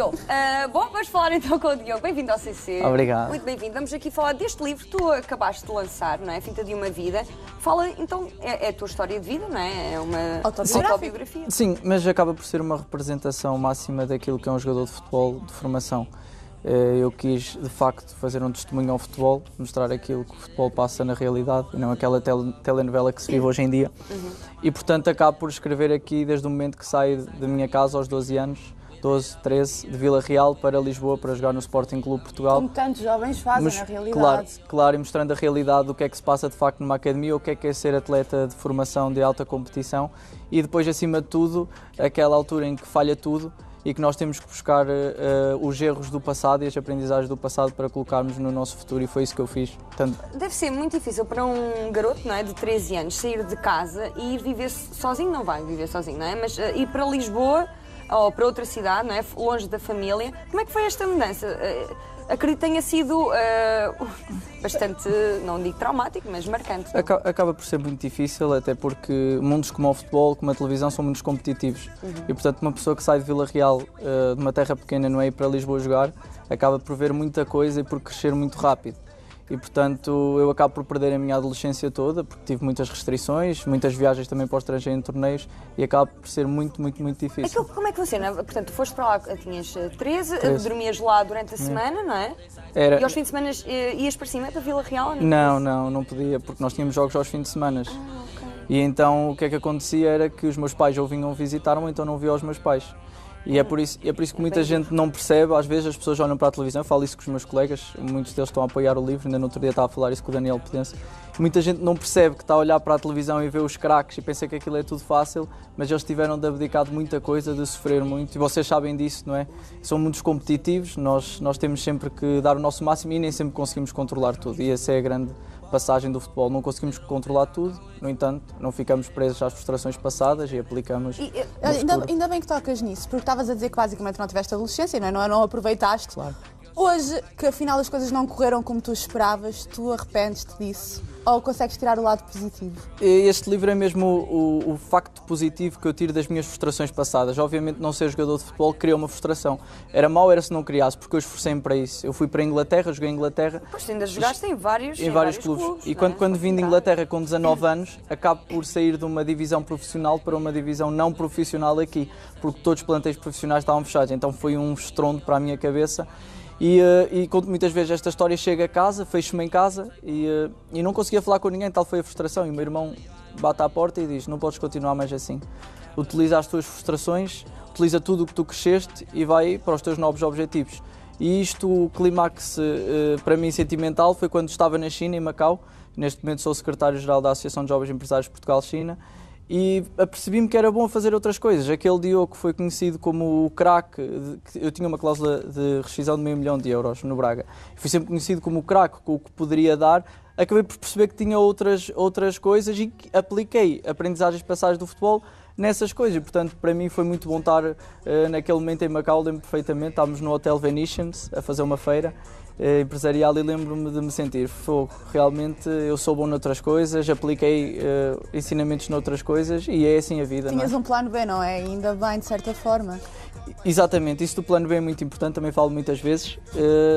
Diogo. Bom, vamos falar então com o Diogo. Bem-vindo ao CC. Obrigado. Muito bem-vindo. Vamos aqui falar deste livro que tu acabaste de lançar, não é? Finta de uma Vida. Fala, então, é a tua história de vida, não é? É uma autobiografia. Sim, mas acaba por ser uma representação máxima daquilo que é um jogador de futebol de formação. Eu quis, de facto, fazer um testemunho ao futebol, mostrar aquilo que o futebol passa na realidade e não aquela telenovela que se vive hoje em dia. E, portanto, acabo por escrever aqui desde o momento que saio da minha casa aos 12 anos, 12, 13, de Vila Real para Lisboa para jogar no Sporting Clube Portugal. Como tantos jovens fazem na realidade. Claro, e mostrando a realidade do que é que se passa de facto numa academia, o que é ser atleta de formação de alta competição e depois, acima de tudo, aquela altura em que falha tudo e que nós temos que buscar os erros do passado e as aprendizagens do passado para colocarmos no nosso futuro, e foi isso que eu fiz. Portanto, deve ser muito difícil para um garoto, não é, de 13 anos sair de casa e ir viver sozinho, não vai viver sozinho, não é? Mas ir para Lisboa ou para outra cidade, não é? Longe da família. Como é que foi esta mudança? Acredito que tenha sido bastante, não digo traumático, mas marcante. Acaba por ser muito difícil, até porque mundos como o futebol, como a televisão, são mundos competitivos. E, portanto, uma pessoa que sai de Vila Real, de uma terra pequena, não é, ir para Lisboa jogar, acaba por ver muita coisa e por crescer muito rápido. E, portanto, eu acabo por perder a minha adolescência toda, porque tive muitas restrições, muitas viagens também para o estrangeiro em torneios, e acaba por ser muito difícil. Como é que funciona? Portanto, tu foste para lá, tinhas 13, dormias lá durante a semana, não é? Era... E aos fins de semana ias para cima, para Vila Real? Não podia, porque nós tínhamos jogos aos fins de semana. E então o que é que acontecia era que os meus pais ou vinham visitar-me, ou então não via os meus pais. E é por isso que muita gente não percebe, às vezes as pessoas olham para a televisão, eu falo isso com os meus colegas, muitos deles estão a apoiar o livro, ainda no outro dia estava a falar isso com o Daniel Pedense. Muita gente não percebe que está a olhar para a televisão e vê os craques e pensa que aquilo é tudo fácil, mas eles tiveram de abdicar de muita coisa, de sofrer muito, e vocês sabem disso, não é? São mundos competitivos, nós temos sempre que dar o nosso máximo e nem sempre conseguimos controlar tudo, e essa é a grande passagem do futebol. Não conseguimos controlar tudo, no entanto, não ficamos presos às frustrações passadas e aplicamos. Ainda bem que tocas nisso, porque estavas a dizer que basicamente não tiveste adolescência, não aproveitaste. Claro. Hoje, que afinal as coisas não correram como tu esperavas, tu arrependes-te disso? Ou consegues tirar o lado positivo? Este livro é mesmo o facto positivo que eu tiro das minhas frustrações passadas. Obviamente não ser jogador de futebol cria uma frustração. Era mau, era se não criasse, porque eu esforcei-me para isso. Eu fui para a Inglaterra, joguei em Inglaterra. Pois ainda jogaste em vários clubes. E quando vim de Inglaterra com 19 anos, acabo por sair de uma divisão profissional para uma divisão não profissional aqui, porque todos os plantéis profissionais estavam fechados. Então foi um estrondo para a minha cabeça. E conto muitas vezes esta história, chego a casa, fecho-me em casa e não conseguia falar com ninguém, tal foi a frustração. E o meu irmão bate à porta e diz: não podes continuar mais assim. Utiliza as tuas frustrações, utiliza tudo o que tu cresceste e vai para os teus novos objetivos. E isto, o clímax para mim sentimental, foi quando estava na China, em Macau. Neste momento sou secretário-geral da Associação de Jovens Empresários Portugal-China. E apercebi-me que era bom fazer outras coisas. Aquele Diogo que foi conhecido como o craque, eu tinha uma cláusula de rescisão de €500 mil no Braga. Fui sempre conhecido como o craque, com o que poderia dar. Acabei por perceber que tinha outras coisas e apliquei aprendizagens passadas do futebol nessas coisas. E, portanto, para mim foi muito bom estar naquele momento em Macau, lembro perfeitamente. Estávamos no Hotel Venetians a fazer uma feira empresarial e lembro-me de me sentir fogo. Realmente eu sou bom noutras coisas, apliquei ensinamentos noutras coisas e é assim a vida. Tinhas um plano B, não é? Ainda bem, de certa forma. Exatamente, isso do plano B é muito importante, também falo muitas vezes.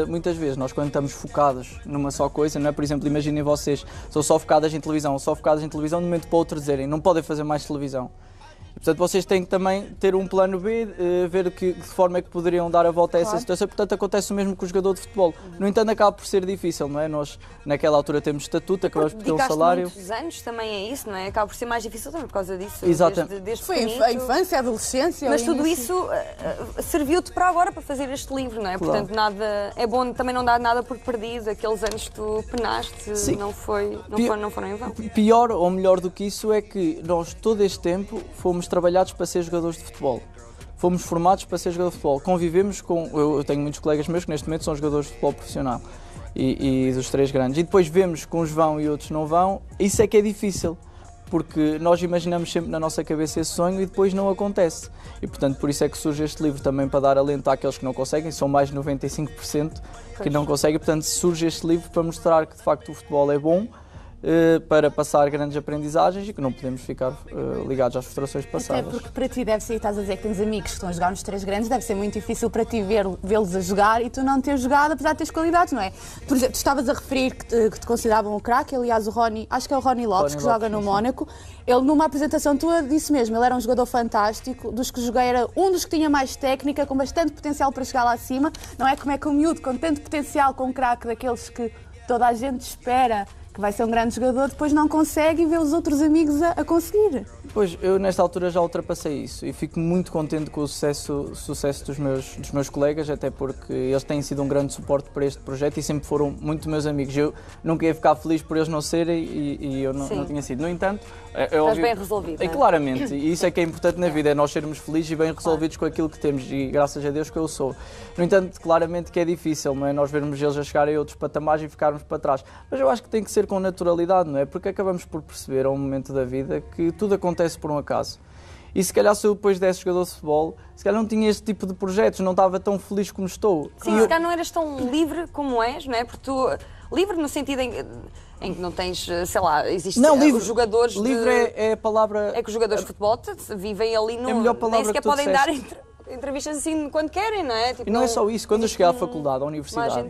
Muitas vezes nós, quando estamos focados numa só coisa, não é? Por exemplo, imaginem vocês, são só focadas em televisão, de um momento para o outro dizerem não podem fazer mais televisão. Portanto, vocês têm que também ter um plano B, ver de forma é que poderiam dar a volta a essa situação. Portanto, acontece o mesmo com o jogador de futebol. No entanto, acaba por ser difícil, não é? Nós, naquela altura, temos estatuto, acabamos por ter um salário. Muitos anos também é isso, não é? Acaba por ser mais difícil também por causa disso. Exatamente. Foi a infância, a adolescência. Mas tudo isso serviu-te para agora, para fazer este livro, não é? Claro. Portanto, nada, é bom também não dar nada por perdido. Aqueles anos que tu penaste não foram em vão. Pior ou melhor do que isso é que nós, todo este tempo, fomos trabalhados para ser jogadores de futebol. Fomos formados para ser jogadores de futebol. Convivemos com... Eu tenho muitos colegas meus que neste momento são jogadores de futebol profissional e dos três grandes. E depois vemos que uns vão e outros não vão. Isso é que é difícil, porque nós imaginamos sempre na nossa cabeça esse sonho e depois não acontece. E, portanto, por isso é que surge este livro também, para dar alento àqueles que não conseguem. São mais de 95% que não conseguem. Portanto, surge este livro para mostrar que, de facto, o futebol é bom, para passar grandes aprendizagens e que não podemos ficar ligados às frustrações passadas. Até porque para ti deve ser, estás a dizer que tens amigos que estão a jogar nos três grandes, deve ser muito difícil para ti vê-los a jogar e tu não teres jogado, apesar de teres qualidades, não é? Por exemplo, tu estavas a referir que te consideravam um craque, aliás, o Rony, acho que é o Rony Lopes, que joga no Mónaco. Ele, numa apresentação tua, disse mesmo, ele era um jogador fantástico, dos que joguei era um dos que tinha mais técnica, com bastante potencial para chegar lá acima. Não é como é que um miúdo com tanto potencial, com um craque daqueles que toda a gente espera que vai ser um grande jogador, depois não consegue e vê os outros amigos a conseguir. Pois, eu nesta altura já ultrapassei isso e fico muito contente com o sucesso dos meus colegas, até porque eles têm sido um grande suporte para este projeto e sempre foram muito meus amigos. Eu nunca ia ficar feliz por eles não serem e eu não tinha sido. No entanto, Estás bem resolvido, é claramente, e isso é que é importante na vida, é nós sermos felizes e bem resolvidos com aquilo que temos e graças a Deus que eu sou. No entanto, claramente que é difícil, não é? Nós vermos eles a chegarem a outros patamares e ficarmos para trás. Mas eu acho que tem que ser com naturalidade, não é? Porque acabamos por perceber a um momento da vida que tudo acontece por um acaso. E se calhar se eu depois desse jogador de futebol, se calhar não tinha este tipo de projetos, não estava tão feliz como estou. Sim, se calhar não eras tão livre como és, não é? Porque tu, livre no sentido em que não tens, sei lá, existem os jogadores livre é a palavra... É que os jogadores de futebol vem ali no... É a melhor palavra nem sequer que tu podem dar disseste. entrevistas assim quando querem, não é? Tipo, E não é só isso, quando eu cheguei à faculdade, à universidade,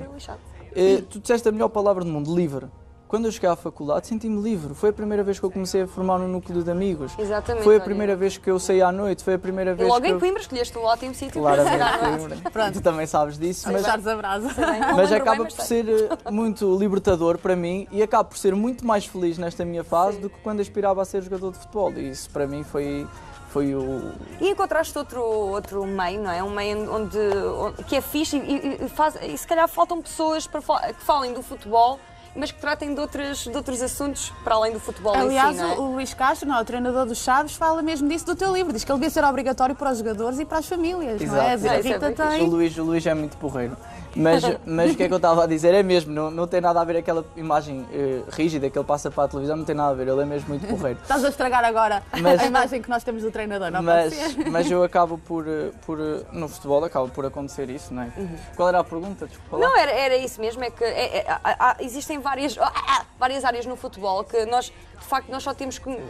tu disseste a melhor palavra do mundo, livre. Quando eu cheguei à faculdade, senti-me livre. Foi a primeira vez que eu comecei a formar um núcleo de amigos. Exatamente. Foi a primeira vez que eu saí à noite. Foi a primeira vez logo que em Coimbra escolheste um ótimo sítio Claramente, para chegar à noite. Pronto, tu também sabes disso. Mas dares a brasa. Mas acaba por ser muito libertador para mim e acabo por ser muito mais feliz nesta minha fase do que quando aspirava a ser jogador de futebol. E isso para mim foi o... E encontraste outro meio, não é? Um meio que é fixe e se calhar faltam pessoas que falem do futebol, mas que tratem de outros assuntos para além do futebol. Aliás, em si, não é? o Luís Castro, não, o treinador dos Chaves, fala mesmo disso do teu livro. Diz que ele devia ser obrigatório para os jogadores e para as famílias, Exato. não é? A Rita tem... O Luís é muito porreiro. Mas o que é que eu estava a dizer? É mesmo, não tem nada a ver aquela imagem rígida que ele passa para a televisão, não tem nada a ver, ele é mesmo muito porreiro. Estás a estragar agora a imagem que nós temos do treinador, não pode ser? Mas eu acabo no futebol acaba por acontecer isso, não é? Qual era a pergunta? Desculpa lá. Não, era isso mesmo, é que existem várias áreas no futebol que nós, de facto, nós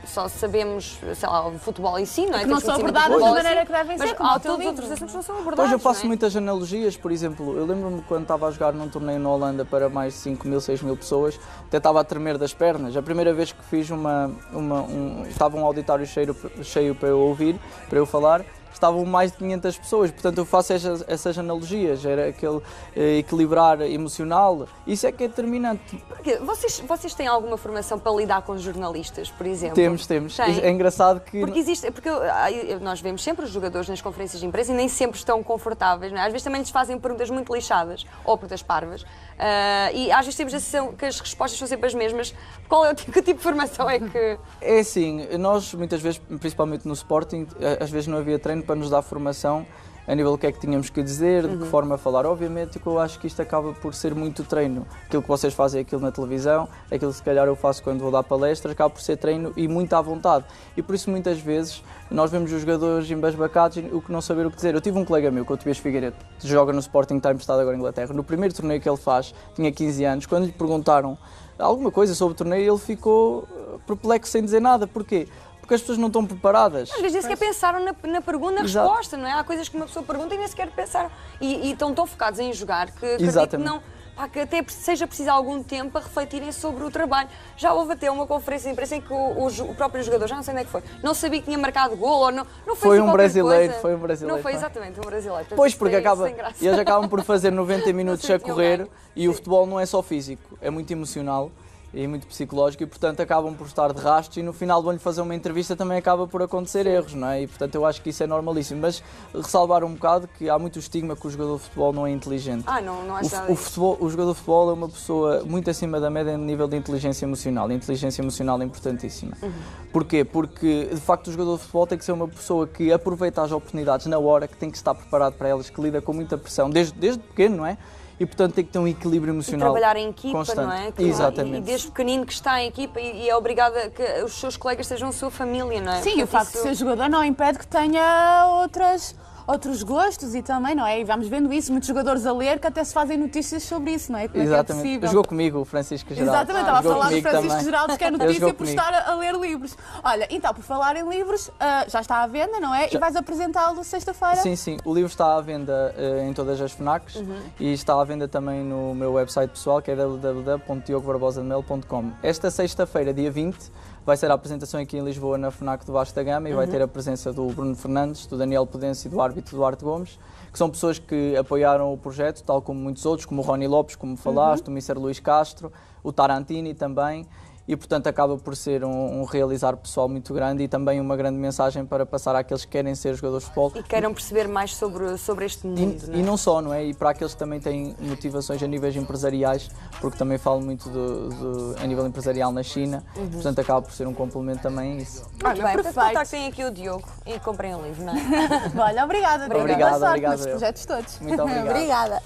só sabemos, sei lá, o futebol em si, não é? Que não são abordados da maneira que devem ser, como há o teu todos os livro. outros assuntos que não são abordados. Pois eu faço não é? muitas analogias, por exemplo, eu lembro-me quando estava a jogar num torneio na Holanda para mais de 5.000, 6.000 pessoas, até estava a tremer das pernas. A primeira vez que fiz estava um auditório cheio para eu ouvir, para eu falar, estavam mais de 500 pessoas, portanto eu faço essas analogias, era aquele equilibrar emocional, isso é que é determinante. Porque vocês têm alguma formação para lidar com jornalistas, por exemplo? Temos. É engraçado que... Porque nós vemos sempre os jogadores nas conferências de imprensa e nem sempre estão confortáveis, não é? Às vezes também lhes fazem perguntas muito lixadas, ou perguntas parvas, e às vezes temos a sensação que as respostas são sempre as mesmas. Que tipo de formação é que... É assim, nós muitas vezes, principalmente no Sporting, às vezes não havia treino para nos dar formação a nível do que é que tínhamos que dizer, de que forma falar. Obviamente que eu acho que isto acaba por ser muito treino. Aquilo que vocês fazem aquilo na televisão, aquilo que se calhar eu faço quando vou dar palestras, acaba por ser treino e muito à vontade. E por isso muitas vezes nós vemos os jogadores embasbacados e o que não saber o que dizer. Eu tive um colega meu, que é o Tobias Figueiredo, que joga no Sporting, está emprestado agora em Inglaterra. No primeiro torneio que ele faz, tinha 15 anos, quando lhe perguntaram alguma coisa sobre o torneio, ele ficou perplexo sem dizer nada. Porquê? Porque as pessoas não estão preparadas. Às vezes nem sequer pensaram na pergunta, na resposta, não é? Há coisas que uma pessoa pergunta e nem sequer pensaram. E estão tão focados em jogar que acredito que não... que até seja preciso algum tempo para refletirem sobre o trabalho. Já houve até uma conferência de imprensa em que o próprio jogador, já não sei onde é que foi, não sabia que tinha marcado gol ou não foi assim um brasileiro, coisa. foi um brasileiro. Não foi exatamente um brasileiro. Pois, porque eles acabam por fazer 90 minutos a correr e o futebol não é só físico, é muito emocional e muito psicológico e, portanto, acabam por estar de rastros e no final vão-lhe fazer uma entrevista também acaba por acontecer erros, não é? E, portanto, eu acho que isso é normalíssimo. Mas ressalvar um bocado que há muito estigma que o jogador de futebol não é inteligente. Não acho nada o jogador de futebol é uma pessoa muito acima da média no nível de inteligência emocional. A inteligência emocional é importantíssima. Porquê? Porque, de facto, o jogador de futebol tem que ser uma pessoa que aproveita as oportunidades na hora, que tem que estar preparado para elas, que lida com muita pressão, desde pequeno, não é? E, portanto, tem que ter um equilíbrio emocional constante. E trabalhar em equipa, não é? Exatamente. E desde pequenino que está em equipa e é obrigado a que os seus colegas sejam a sua família, não é? Sim, o facto de ser jogador não impede que tenha outros gostos e também, não é? E vamos vendo isso, muitos jogadores a ler que até se fazem notícias sobre isso, não é? Como é que é Exatamente. possível? Jogou comigo o Francisco Geraldo. Exatamente, estava a Jogou falar do comigo Francisco também. Geraldo, que é Ele notícia jogou por comigo. estar a ler livros. Olha, então, por falar em livros, já está à venda, não é? E vais apresentá-lo sexta-feira? Sim, sim. O livro está à venda em todas as FNACs e está à venda também no meu website pessoal, que é www.diogobarbosademel.com. Esta sexta-feira, dia 20, vai ser a apresentação aqui em Lisboa na FNAC do Vasco da Gama e vai ter a presença do Bruno Fernandes, do Daniel Pudense e do árbitro Duarte Gomes, que são pessoas que apoiaram o projeto, tal como muitos outros, como o Rony Lopes, como falaste, o Mr. Luís Castro, o Tarantini também. E, portanto, acaba por ser um realizar pessoal muito grande e também uma grande mensagem para passar àqueles que querem ser jogadores de futebol. E queiram perceber mais sobre este mundo, não é? E não só, não é? E para aqueles que também têm motivações a níveis empresariais, porque também falo muito a nível empresarial na China, portanto acaba por ser um complemento também a isso. Muito bem, perfeito. para contactem aqui o Diogo e comprem o livro, não é? Olha, obrigada. Obrigado, Boa sorte obrigado nesses eu. projetos todos. Muito obrigado. Obrigada.